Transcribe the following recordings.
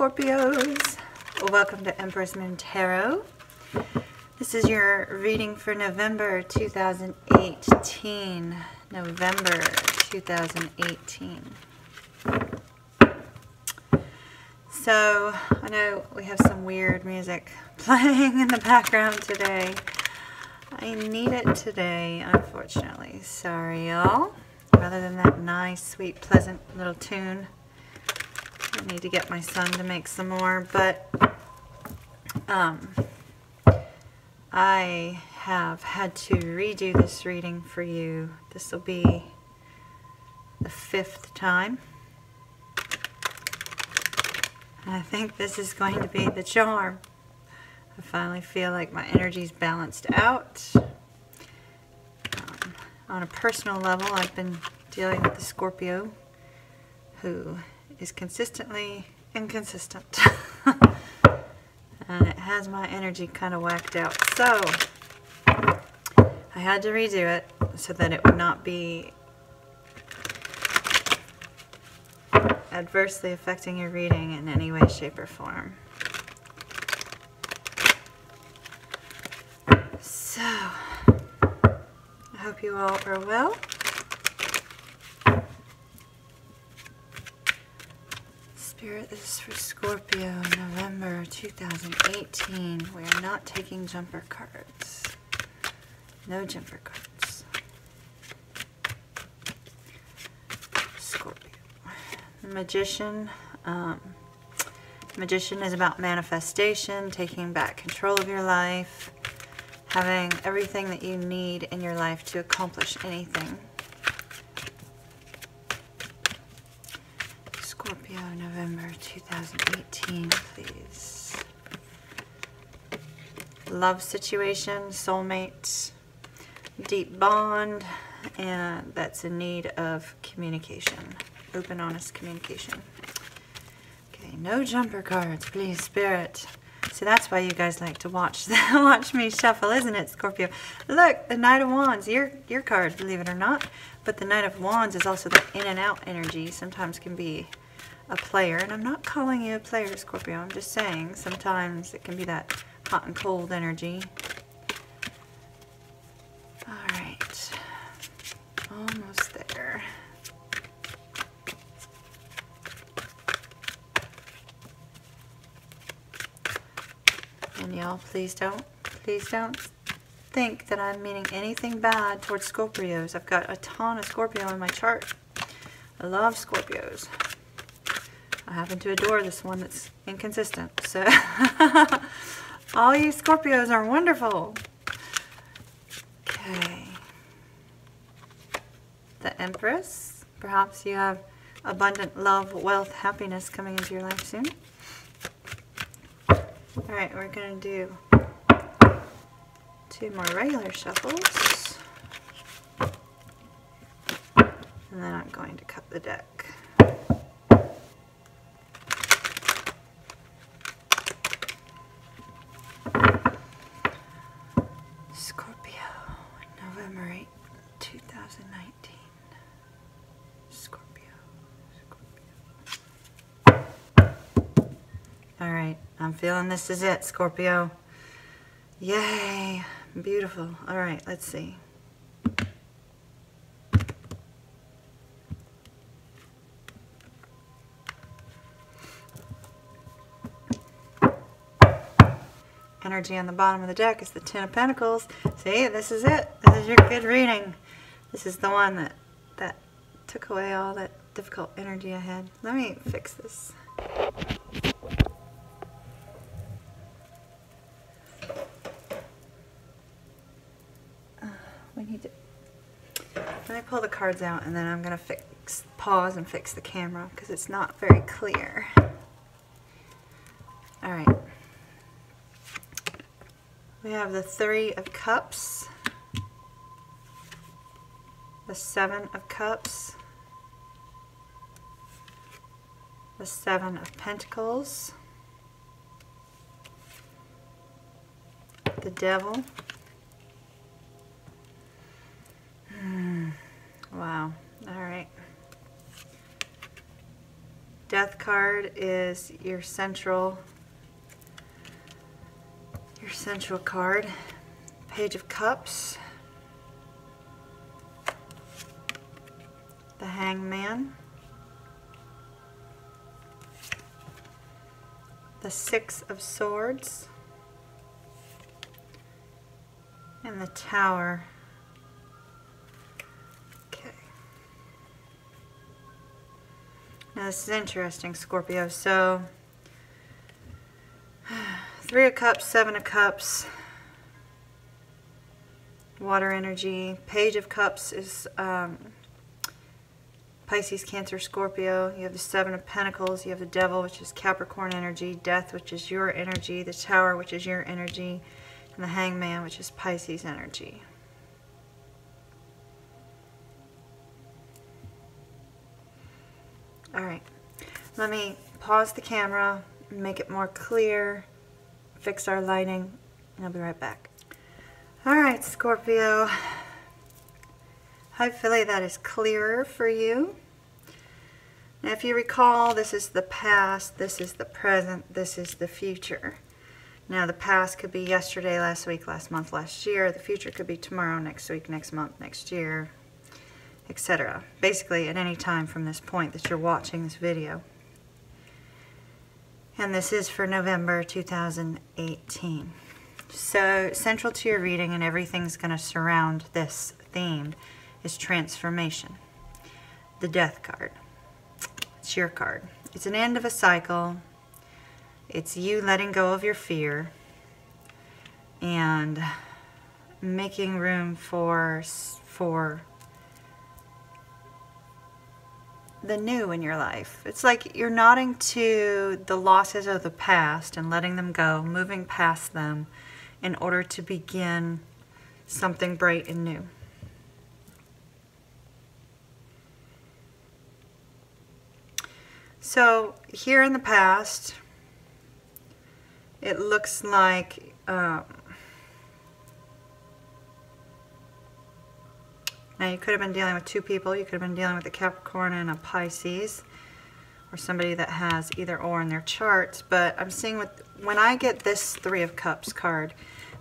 Scorpios, welcome to Empress Moon Tarot. This is your reading for November 2018. November 2018. So, I know we have some weird music playing in the background today. I need it today, unfortunately. Sorry, y'all. Rather than that nice, sweet, pleasant little tune. I need to get my son to make some more, but I have had to redo this reading for you. This will be the 5th time. And I think this is going to be the charm. I finally feel like my energy's balanced out. On a personal level, I've been dealing with the Scorpio who is consistently inconsistent. And it has my energy kind of whacked out. So I had to redo it so that it would not be adversely affecting your reading in any way, shape, or form. So I hope you all are well. Spirit, this is for Scorpio, November 2018. We are not taking jumper cards. No jumper cards. Scorpio. The Magician. Magician is about manifestation, taking back control of your life, having everything that you need in your life to accomplish anything. Scorpio, November 2018, please. Love situation, soulmate, deep bond, and that's in need of communication. Open, honest communication. Okay, no jumper cards, please, Spirit. So that's why you guys like to watch me shuffle, isn't it, Scorpio? Look, the Knight of Wands, your card, believe it or not. But the Knight of Wands is also the in and out energy. Sometimes can be a player, and I'm not calling you a player, Scorpio. I'm just saying sometimes it can be that hot and cold energy. All right, almost there. And y'all, please don't think that I'm meaning anything bad towards Scorpios. I've got a ton of Scorpio in my chart. I love Scorpios. I happen to adore this one that's inconsistent. So all you Scorpios are wonderful. Okay. The Empress. Perhaps you have abundant love, wealth, happiness coming into your life soon. Alright, we're going to do 2 more regular shuffles. And then I'm going to cut the deck. Scorpio, November 8, 2019. Scorpio. Alright, I'm feeling this is it, Scorpio. Yay, beautiful. Alright, let's see. Energy on the bottom of the deck is the Ten of Pentacles. See, this is it. This is your good reading. This is the one that took away all that difficult energy I had. Let me fix this. We need to... Let me pull the cards out, and then I'm going to pause and fix the camera because it's not very clear. All right. We have the 3 of Cups, the 7 of Cups, the 7 of Pentacles, the Devil. Wow. All right. Death card. card is your central card, Page of Cups, the Hangman, the Six of Swords, and the Tower. Okay. Now this is interesting, Scorpio. So, Three of Cups, Seven of Cups, water energy. Page of Cups is Pisces, Cancer, Scorpio. You have the Seven of Pentacles. You have the Devil, which is Capricorn energy. Death, which is your energy. The Tower, which is your energy. And the Hangman, which is Pisces energy. Alright, let me pause the camera, make it more clear, fix our lighting, and I'll be right back. Alright, Scorpio, hopefully that is clearer for you. Now if you recall, this is the past, this is the present, this is the future. Now the past could be yesterday, last week, last month, last year. The future could be tomorrow, next week, next month, next year, etc. Basically at any time from this point that you're watching this video. And this is for November 2018. So central to your reading, and everything's going to surround this theme, is transformation. The Death card. It's your card. It's an end of a cycle. It's you letting go of your fear and making room for the new in your life. It's like you're nodding to the losses of the past and letting them go, moving past them in order to begin something bright and new. So here in the past, it looks like now you could have been dealing with two people. You could have been dealing with a Capricorn and a Pisces, or somebody that has either or in their charts. But I'm seeing when I get this Three of Cups card,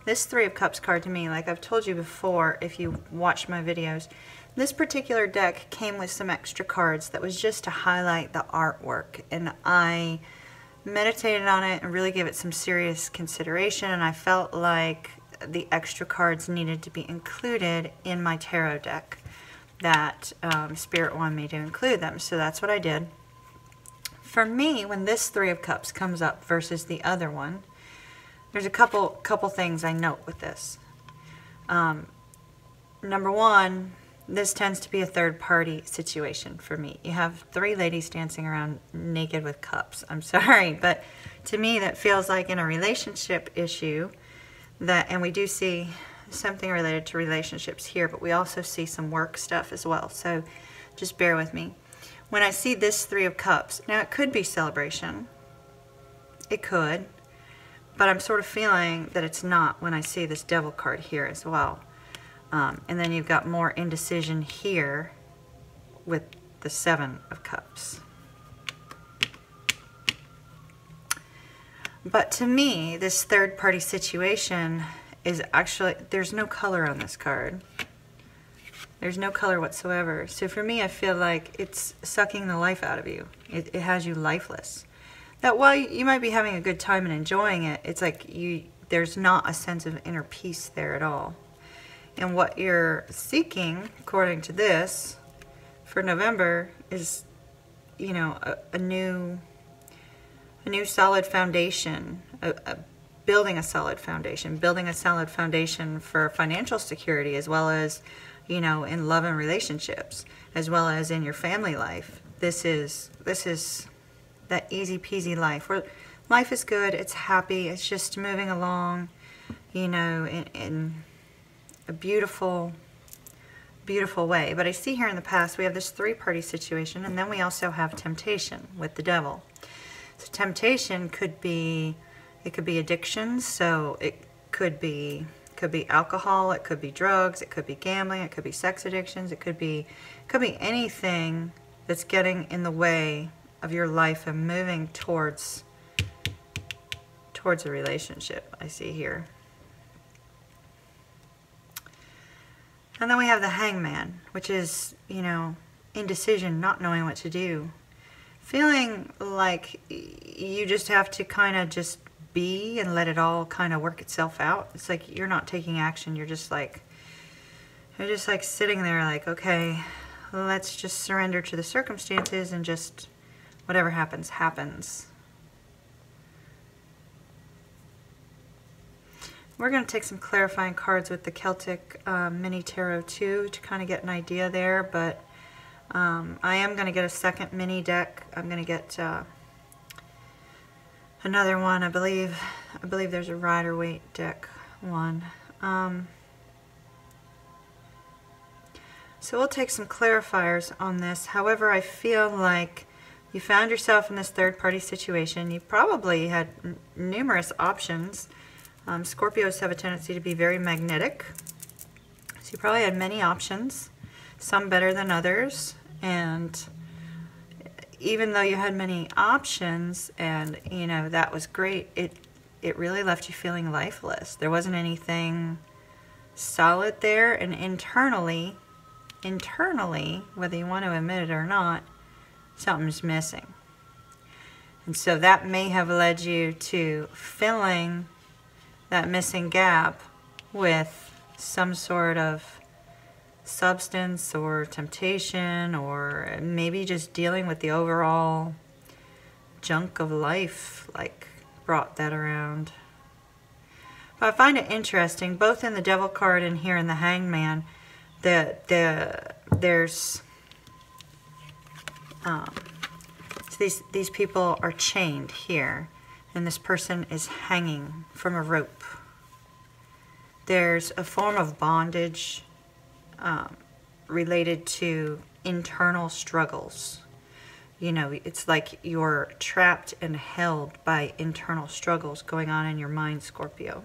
this Three of Cups card to me, like I've told you before if you watched my videos, this particular deck came with some extra cards that was just to highlight the artwork. And I meditated on it and really gave it some serious consideration, and I felt like the extra cards needed to be included in my tarot deck, that Spirit wanted me to include them, so that's what I did. For me, when this Three of Cups comes up versus the other one, there's a couple things I note with this. Number one, this tends to be a third-party situation for me. You have three ladies dancing around naked with cups. I'm sorry, but to me that feels like in a relationship issue, and we do see something related to relationships here, but we also see some work stuff as well. So just bear with me. When I see this Three of Cups, now it could be celebration. It could, but I'm sort of feeling that it's not when I see this Devil card here as well. And then you've got more indecision here with the Seven of Cups. But to me, this third-party situation is actually, there's no color on this card. There's no color whatsoever. So for me, I feel like it's sucking the life out of you. It has you lifeless. That while you might be having a good time and enjoying it, it's like there's not a sense of inner peace there at all. And what you're seeking, according to this, for November is, you know, a new solid foundation, building a solid foundation for financial security, as well as, you know, in love and relationships, as well as in your family life. This is that easy peasy life where life is good, it's happy, it's just moving along, you know, in a beautiful way. But I see here in the past we have this three-party situation, and then we also have temptation with the Devil. So temptation could be addictions. So it could be alcohol, it could be drugs, it could be gambling, it could be sex addictions, it could be anything that's getting in the way of your life and moving towards a relationship, I see here. And then we have the Hangman, which is, you know, indecision, not knowing what to do. Feeling like you just have to kind of just be and let it all kind of work itself out. It's like you're not taking action. You're just like sitting there like, okay, let's just surrender to the circumstances and just whatever happens, happens. We're going to take some clarifying cards with the Celtic Mini Tarot too to kind of get an idea there, but I am going to get a second mini deck. I'm going to get another one. I believe there's a Rider-Waite deck one. So we'll take some clarifiers on this. However, I feel like you found yourself in this third-party situation. You probably had numerous options. Scorpios have a tendency to be very magnetic. So you probably had many options, some better than others. And even though you had many options and, you know, that was great, it really left you feeling lifeless. There wasn't anything solid there, and internally, whether you want to admit it or not, something's missing. And so that may have led you to filling that missing gap with some sort of substance or temptation, or maybe just dealing with the overall junk of life, like, brought that around. But I find it interesting, both in the Devil card and here in the Hangman, that there's these people are chained here, and this person is hanging from a rope. There's a form of bondage related to internal struggles. You know, it's like you're trapped and held by internal struggles going on in your mind, Scorpio.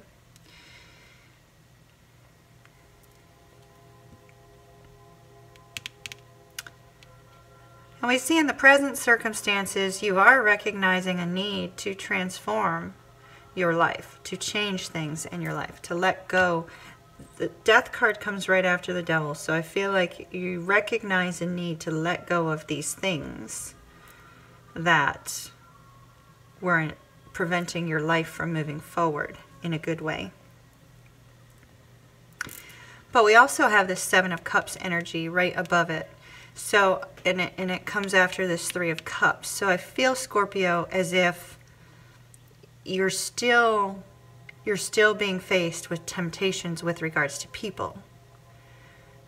And we see in the present circumstances, you are recognizing a need to transform your life, to change things in your life, to let go. The Death card comes right after the Devil, so I feel like you recognize a need to let go of these things that were preventing your life from moving forward in a good way. But we also have this Seven of Cups energy right above it. So, and it comes after this Three of Cups. So I feel, Scorpio, as if you're still being faced with temptations with regards to people.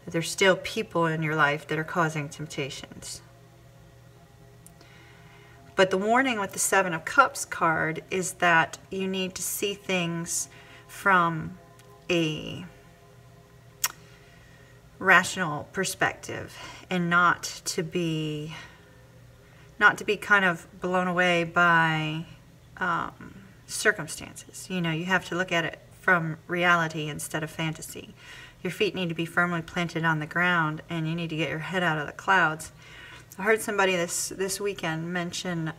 There's still people in your life that are causing temptations. But the warning with the Seven of Cups card is that you need to see things from a rational perspective, and not to be kind of blown away by circumstances. You know, you have to look at it from reality instead of fantasy. Your feet need to be firmly planted on the ground, and you need to get your head out of the clouds. I heard somebody this weekend mention, it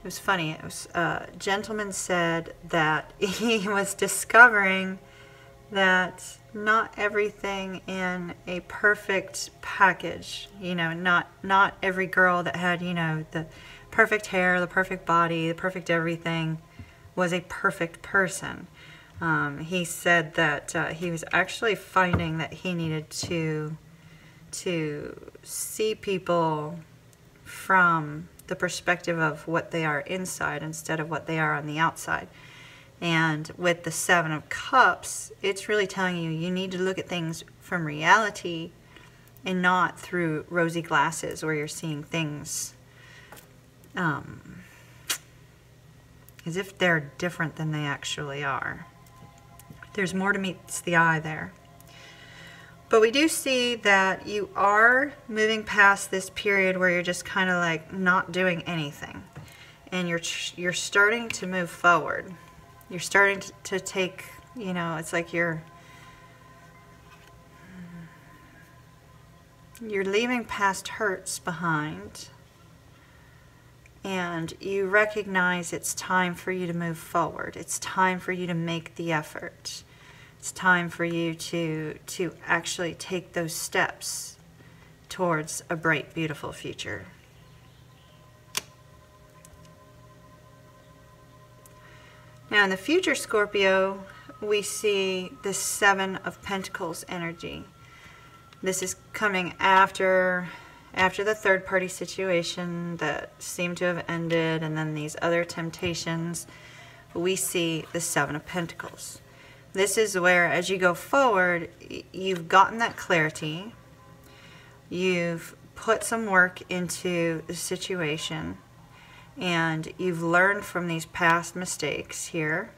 was funny, it was a gentleman said that he was discovering that not everything in a perfect package, you know, not every girl that had, you know, the perfect hair, the perfect body, the perfect everything was a perfect person. He said that he was actually finding that he needed to see people from the perspective of what they are inside instead of what they are on the outside. And with the Seven of Cups, it's really telling you you need to look at things from reality and not through rosy glasses where you're seeing things as if they're different than they actually are. There's more to meets the eye there. But we do see that you are moving past this period where you're just kind of like not doing anything. And you're starting to move forward. You're starting to take, you know, it's like you're leaving past hurts behind. and you recognize it's time for you to move forward. It's time for you to make the effort. It's time for you to actually take those steps towards a bright, beautiful future. Now in the future, Scorpio, we see the Seven of Pentacles energy. This is coming after the third party situation that seemed to have ended, and then these other temptations. We see the Seven of Pentacles. This is where, as you go forward, you've gotten that clarity. You've put some work into the situation, and you've learned from these past mistakes here,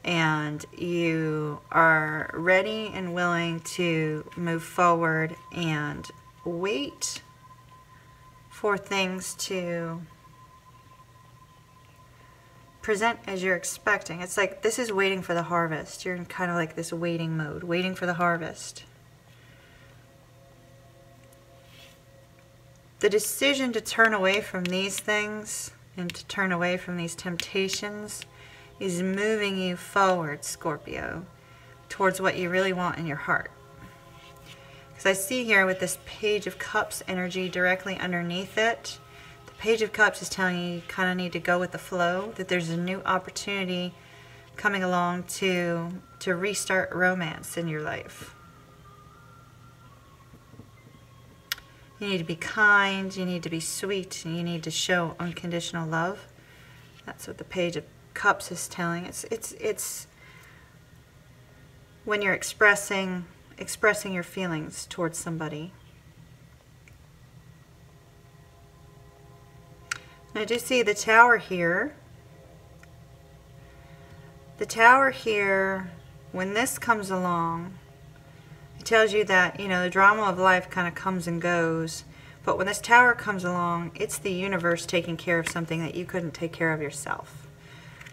and you are ready and willing to move forward and wait for things to present as you're expecting. It's like this is waiting for the harvest. You're in kind of like this waiting mode, waiting for the harvest. The decision to turn away from these things and to turn away from these temptations is moving you forward, Scorpio, towards what you really want in your heart. Because I see here with this Page of Cups energy directly underneath it, the Page of Cups is telling you kind of need to go with the flow, that there's a new opportunity coming along to restart romance in your life. You need to be kind, you need to be sweet, and you need to show unconditional love. That's what the Page of Cups is telling. It's when you're expressing your feelings towards somebody. And I do see the Tower here. The Tower here, when this comes along, it tells you that, you know, the drama of life kind of comes and goes. But when this Tower comes along, it's the universe taking care of something that you couldn't take care of yourself.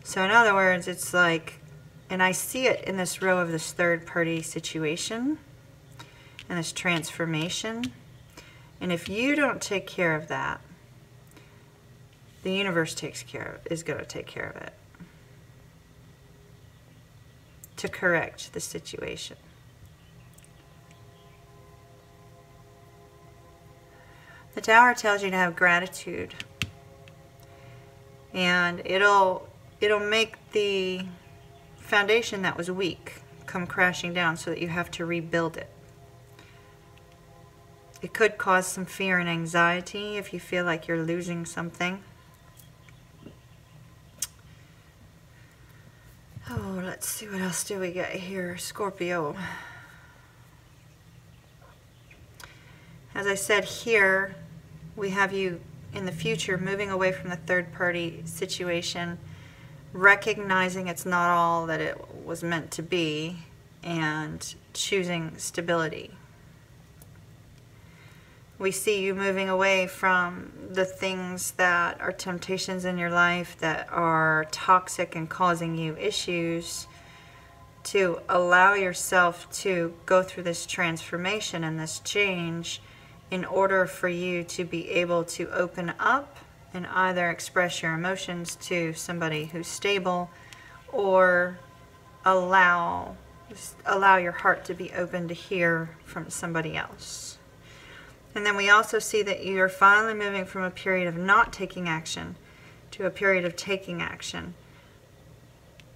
So in other words, it's like, and I see it in this row of this third party situation and this transformation. And if you don't take care of that, the universe is going to take care of it to correct the situation. The Tower tells you to have gratitude, and it'll make the foundation that was weak come crashing down so that you have to rebuild it. It could cause some fear and anxiety if you feel like you're losing something. Oh, let's see, what else do we get here, Scorpio? As I said here, we have you in the future moving away from the third party situation, recognizing it's not all that it was meant to be, and choosing stability. We see you moving away from the things that are temptations in your life that are toxic and causing you issues, to allow yourself to go through this transformation and this change in order for you to be able to open up and either express your emotions to somebody who's stable, or allow your heart to be open to hear from somebody else. And then we also see that you're finally moving from a period of not taking action to a period of taking action.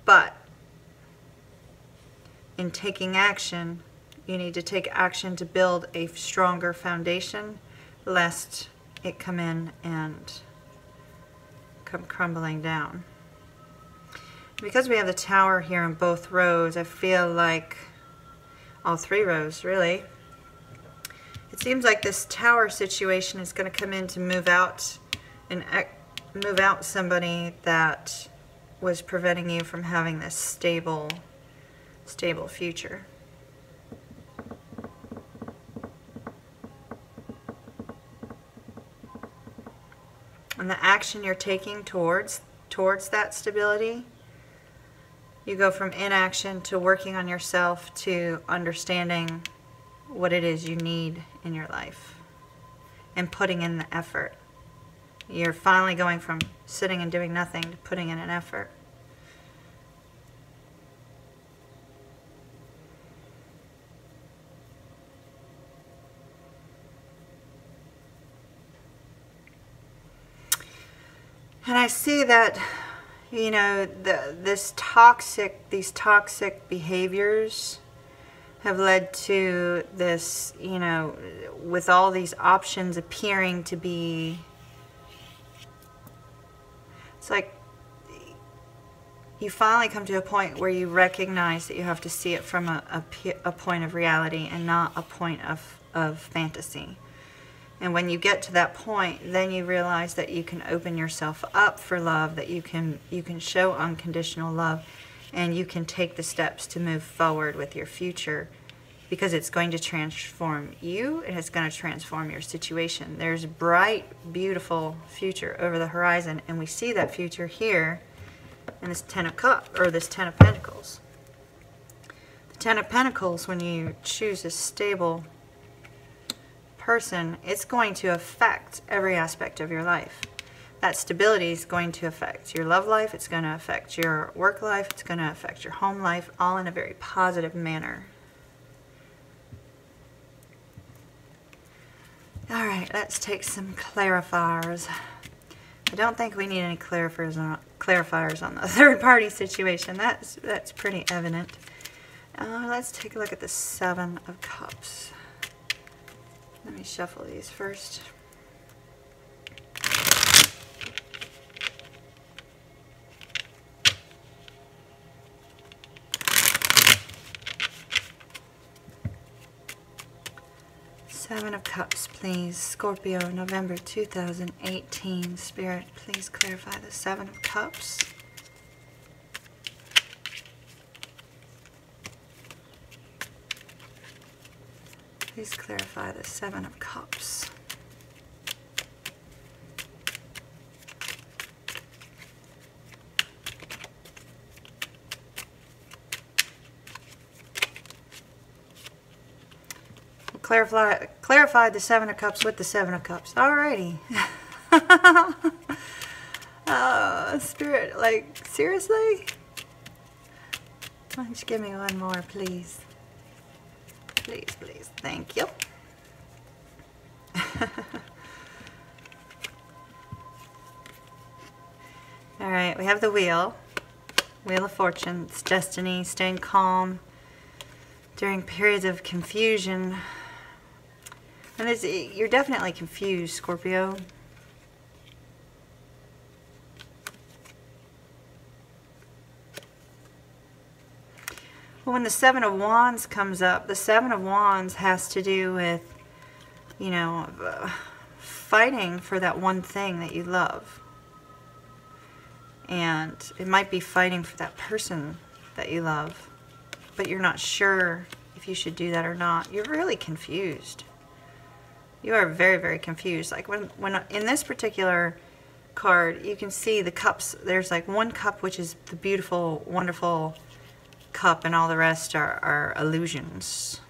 But in taking action, you need to take action to build a stronger foundation, lest it come in and come crumbling down. Because we have the Tower here in both rows, I feel like, all three rows really, it seems like this Tower situation is going to come in to move out somebody that was preventing you from having this stable future. And the action you're taking towards that stability, you go from inaction to working on yourself to understanding what it is you need in your life and putting in the effort You're finally going from sitting and doing nothing to putting in an effort. And I see that, you know, these toxic behaviors have led to this, you know, with all these options appearing to be, it's like you finally come to a point where you recognize that you have to see it from a point of reality and not a point of fantasy. And when you get to that point, then you realize that you can open yourself up for love, that you can show unconditional love, and you can take the steps to move forward with your future, because it's going to transform you and it's going to transform your situation. There's a bright, beautiful future over the horizon, and we see that future here in this Ten of Cups, or this Ten of Pentacles. The Ten of Pentacles, when you choose a stable person, it's going to affect every aspect of your life. That stability is going to affect your love life, it's going to affect your work life, it's going to affect your home life, all in a very positive manner. Alright, let's take some clarifiers. I don't think we need any clarifiers on the third party situation. That's pretty evident. Let's take a look at the Seven of Cups. Let me shuffle these first. Seven of Cups, please. Scorpio, November 2018. Spirit, please clarify the Seven of Cups. Please clarify the Seven of Cups. Clarify the Seven of Cups with the Seven of Cups. Alrighty. Oh, Spirit, like, seriously? Why don't you give me one more, please? Please, please. Thank you. Alright, we have the Wheel. Wheel of Fortune. It's destiny, staying calm during periods of confusion. And you're definitely confused, Scorpio. Well, when the Seven of Wands comes up, the Seven of Wands has to do with, you know, fighting for that one thing that you love. And it might be fighting for that person that you love, but you're not sure if you should do that or not. You're really confused. You are very, very confused. Like when in this particular card, you can see the cups. There's like one cup, which is the beautiful, wonderful cup, and all the rest are illusions.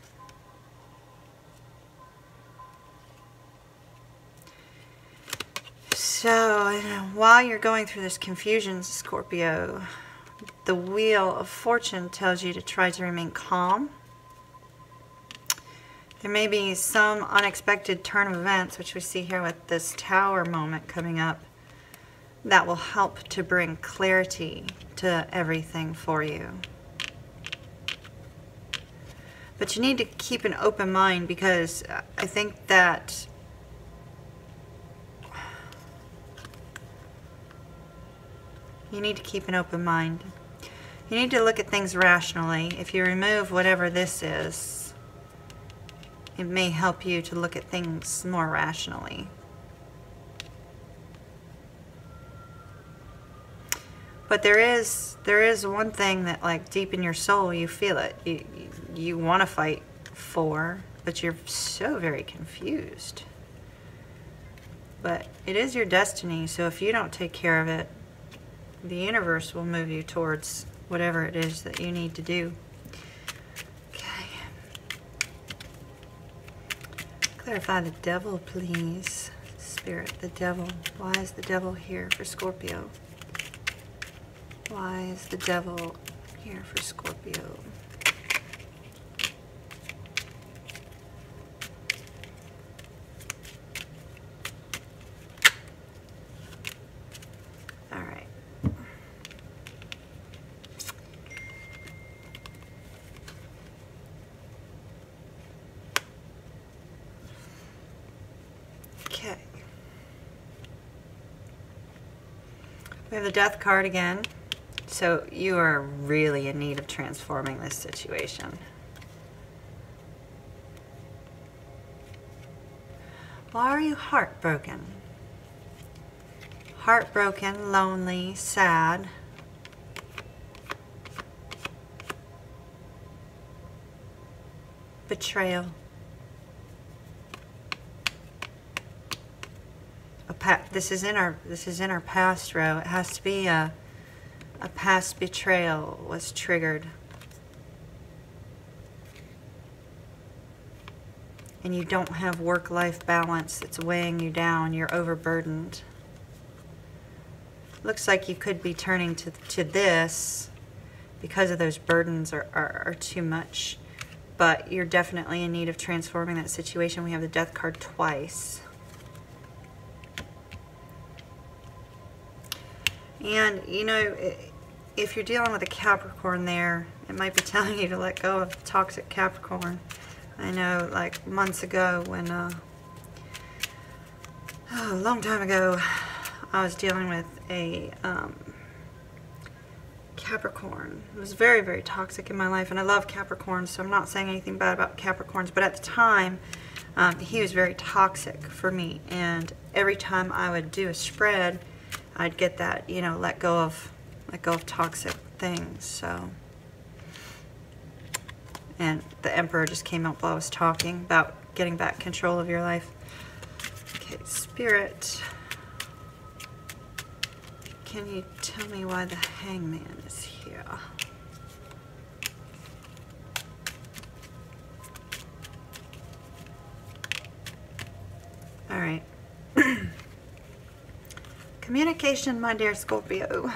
So while you're going through this confusion, Scorpio, the Wheel of Fortune tells you to try to remain calm. There may be some unexpected turn of events, which we see here with this Tower moment coming up, that will help to bring clarity to everything for you. But you need to keep an open mind, because I think that you need to keep an open mind. You need to look at things rationally. If you remove whatever this is, it may help you to look at things more rationally. But there is one thing that, like, deep in your soul, you feel it. You want to fight for, but you're so very confused. But it is your destiny, so if you don't take care of it, the universe will move you towards whatever it is that you need to do. Clarify the Devil, please. Spirit, the devil. Why is the devil here for Scorpio? Why is the devil here for Scorpio? All right. Okay. We have the Death card again. So you are really in need of transforming this situation. Why are you heartbroken? Heartbroken, lonely, sad. Betrayal. This is in our past row. It has to be a past betrayal was triggered. And you don't have work-life balance. It's weighing you down. You're overburdened. Looks like you could be turning to this because of those burdens are too much. But you're definitely in need of transforming that situation. We have the Death card twice. And, you know, if you're dealing with a Capricorn there, it might be telling you to let go of toxic Capricorn. I know, like, months ago when, a long time ago, I was dealing with a Capricorn. It was very, very toxic in my life, and I love Capricorns, so I'm not saying anything bad about Capricorns, but at the time, he was very toxic for me, and every time I would do a spread, I'd get that, you know, let go of toxic things. So, and the Emperor just came up while I was talking about getting back control of your life. Okay, Spirit, can you tell me why the Hangman is here? All right. Communication, my dear Scorpio.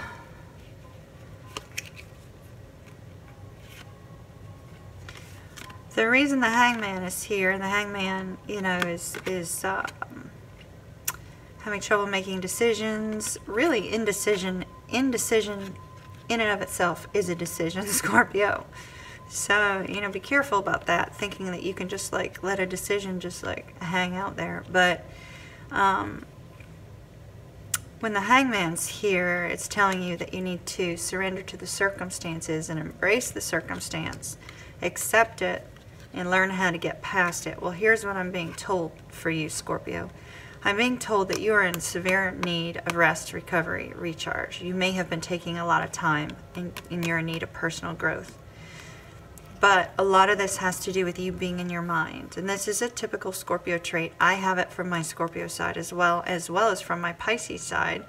The reason the Hangman is here, and the Hangman, you know, is having trouble making decisions. Really, indecision in and of itself is a decision, Scorpio. So, you know, be careful about that, thinking that you can just like let a decision just like hang out there. But when the Hangman's here, it's telling you that you need to surrender to the circumstances and embrace the circumstance, accept it, and learn how to get past it. Well, here's what I'm being told for you, Scorpio. I'm being told that you are in severe need of rest, recovery, recharge. You may have been taking a lot of time and you're in need of personal growth. But a lot of this has to do with you being in your mind. And this is a typical Scorpio trait. I have it from my Scorpio side as well as from my Pisces side.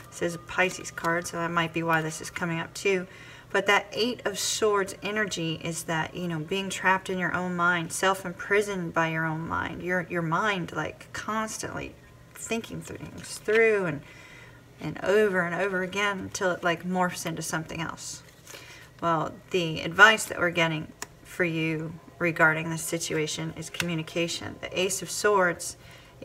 This is a Pisces card, so that might be why this is coming up too. But that Eight of Swords energy is that, you know, being trapped in your own mind, self-imprisoned by your own mind. Your mind, like, constantly thinking things through and over again until it, like, morphs into something else. Well, the advice that we're getting for you regarding this situation is communication. The Ace of Swords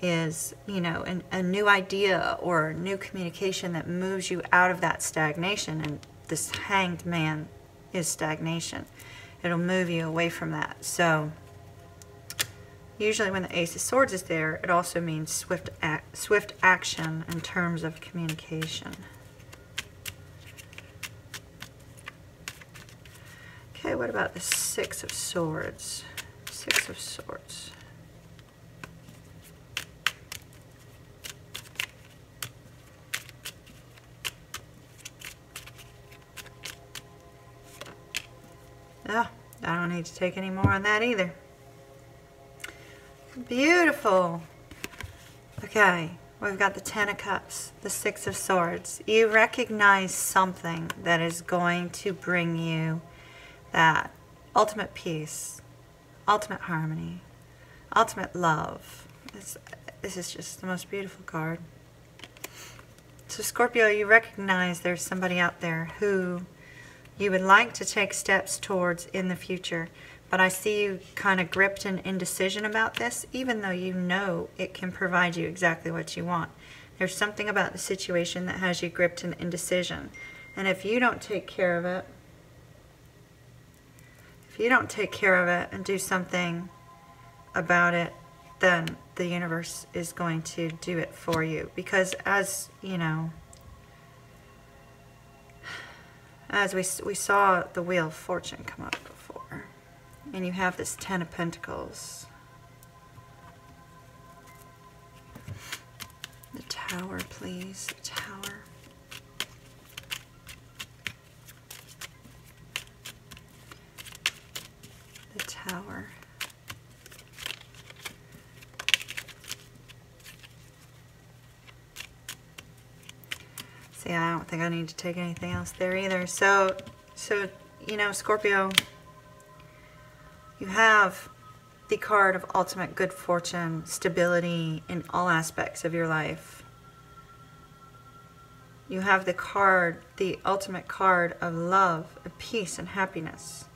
is, you know, a new idea or new communication that moves you out of that stagnation. And this Hanged Man is stagnation. It'll move you away from that. So usually when the Ace of Swords is there, it also means swift action in terms of communication. Okay, what about the Six of Swords? Six of Swords. Oh, I don't need to take any more on that either. Beautiful. Okay, we've got the Ten of Cups, the Six of Swords. You recognize something that is going to bring you that ultimate peace, ultimate harmony, ultimate love. This is just the most beautiful card. So Scorpio, you recognize there's somebody out there who you would like to take steps towards in the future. But I see you kind of gripped in indecision about this, even though you know it can provide you exactly what you want. There's something about the situation that has you gripped in indecision. And if you don't take care of it, and do something about it, then the universe is going to do it for you. Because as, you know, as we saw the Wheel of Fortune come up before, and you have this Ten of Pentacles. The Tower, please. The Tower. The Tower. See, I don't think I need to take anything else there either. So you know, Scorpio, you have the card of ultimate good fortune, stability in all aspects of your life. You have the card, the ultimate card of love, of peace and happiness,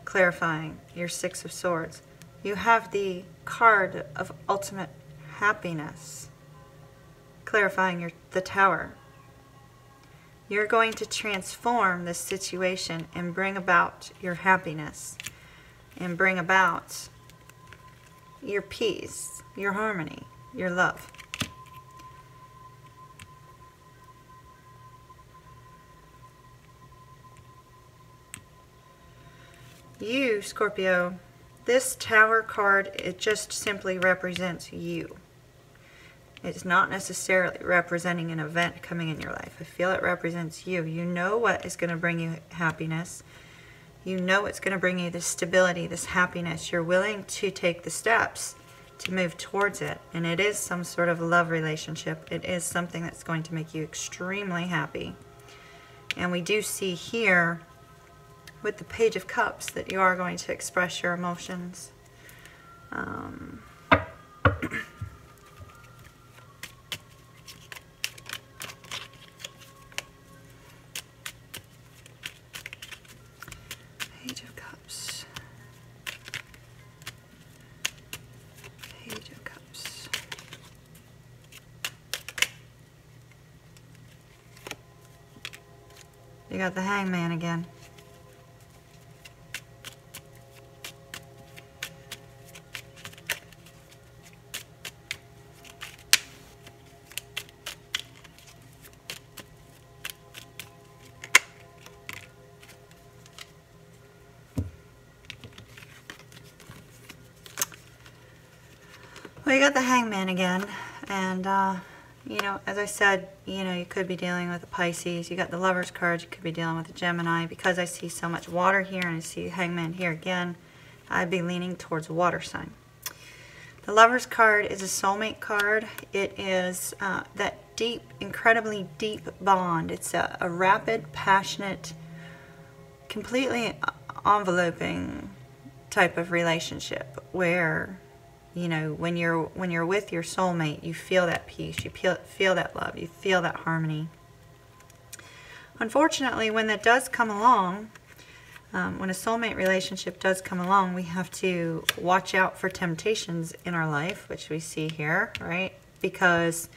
clarifying your Six of Swords. You have the card of ultimate happiness, clarifying the Tower. You're going to transform this situation and bring about your happiness and bring about your peace, your harmony, your love. You, Scorpio, this Tower card, it just simply represents you. It's not necessarily representing an event coming in your life. I feel it represents you. You know what is going to bring you happiness. You know it's going to bring you this stability, this happiness. You're willing to take the steps to move towards it. And it is some sort of love relationship. It is something that's going to make you extremely happy. And we do see here with the Page of Cups that you are going to express your emotions. Page of Cups. Page of Cups. You got the Hangman again. Well, you got the Hangman again, and you know, as I said, you know, you could be dealing with a Pisces. You got the Lover's card, you could be dealing with a Gemini. Because I see so much water here and I see Hangman here again, I'd be leaning towards a water sign. The Lover's card is a soulmate card. It is that deep, incredibly deep bond. It's a rapid, passionate, completely enveloping type of relationship where, you know, when you're with your soulmate, you feel that peace, you feel that love, you feel that harmony. Unfortunately, when that does come along, when a soulmate relationship does come along, we have to watch out for temptations in our life, which we see here, right? Because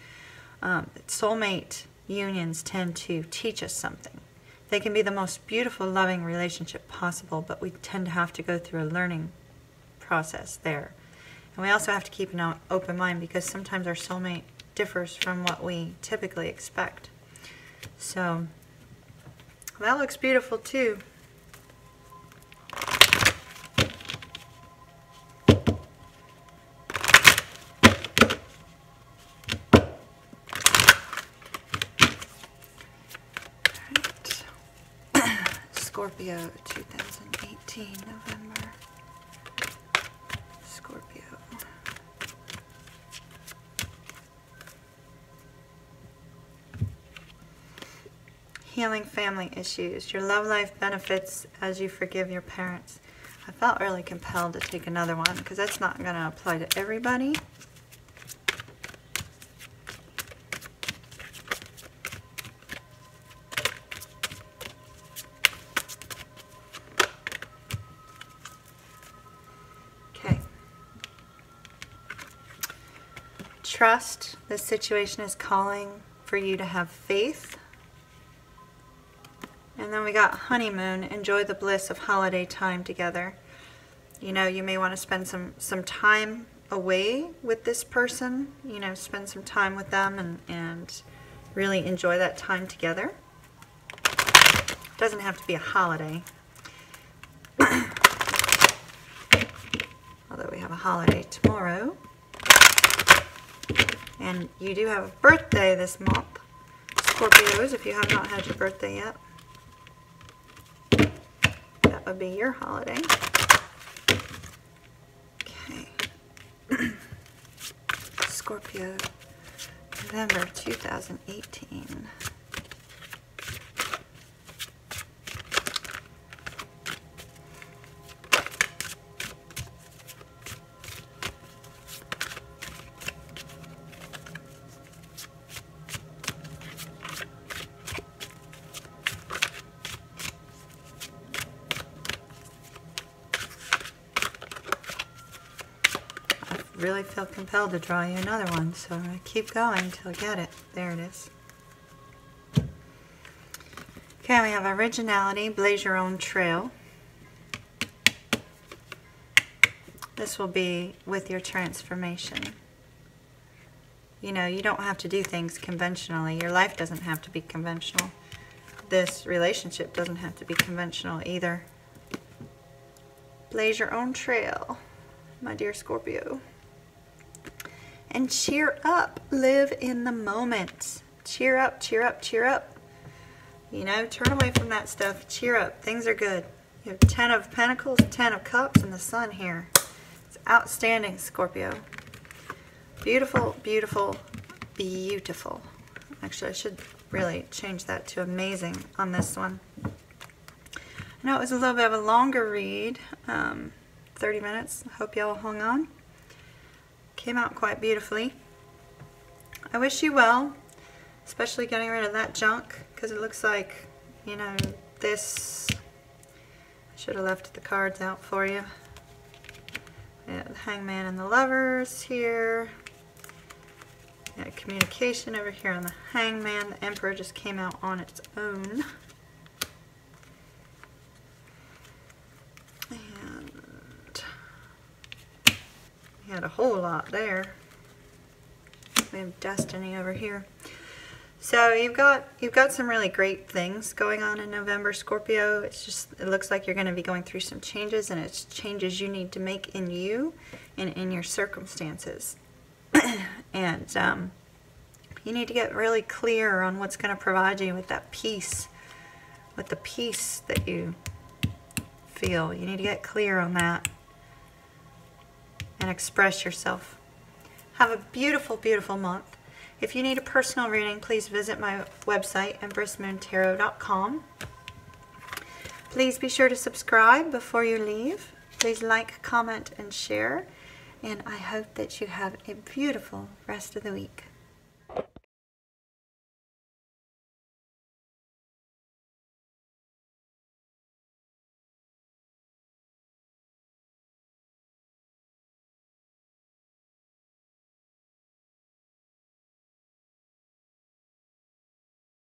soulmate unions tend to teach us something. They can be the most beautiful, loving relationship possible, but we tend to have to go through a learning process there. And we also have to keep an open mind because sometimes our soulmate differs from what we typically expect. So that looks beautiful too. Scorpio 2018 November. Scorpio. Healing family issues. Your love life benefits as you forgive your parents. I felt really compelled to take another one because that's not going to apply to everybody. trust. This situation is calling for you to have faith. And then we got honeymoon. Enjoy the bliss of holiday time together. You know, you may want to spend some time away with this person. You know, spend some time with them and really enjoy that time together. It doesn't have to be a holiday. Although we have a holiday tomorrow. And you do have a birthday this month, Scorpios, if you have not had your birthday yet. That would be your holiday. Okay. Scorpio, November 2018. Really feel compelled to draw you another one, so I'm going to keep going until I get it. There it is. Okay, we have originality, blaze your own trail. This will be with your transformation. You know, you don't have to do things conventionally. Your life doesn't have to be conventional. This relationship doesn't have to be conventional either. Blaze your own trail, my dear Scorpio. And cheer up. Live in the moment. Cheer up, cheer up, cheer up. You know, turn away from that stuff. Cheer up. Things are good. You have 10 of Pentacles, 10 of Cups, and the Sun here. It's outstanding, Scorpio. Beautiful, beautiful, beautiful. Actually, I should really change that to amazing on this one. I know it was a little bit of a longer read. 30 minutes. I hope y'all hung on. Came out quite beautifully. I wish you well, especially getting rid of that junk, because it looks like, you know, this, I should have left the cards out for you. Yeah, the Hangman and the Lovers here. Yeah, communication over here on the Hangman. The Emperor just came out on its own. Had a whole lot there. We have Destiny over here. So you've got some really great things going on in November, Scorpio. It's just, it looks like you're going to be going through some changes, and it's changes you need to make in you and in your circumstances. And you need to get really clear on what's going to provide you with that peace, with the peace that you feel. You need to get clear on that and express yourself. Have a beautiful, beautiful month. If you need a personal reading, please visit my website, empressmoontarot.com. Please be sure to subscribe before you leave. Please like, comment, and share. And I hope that you have a beautiful rest of the week.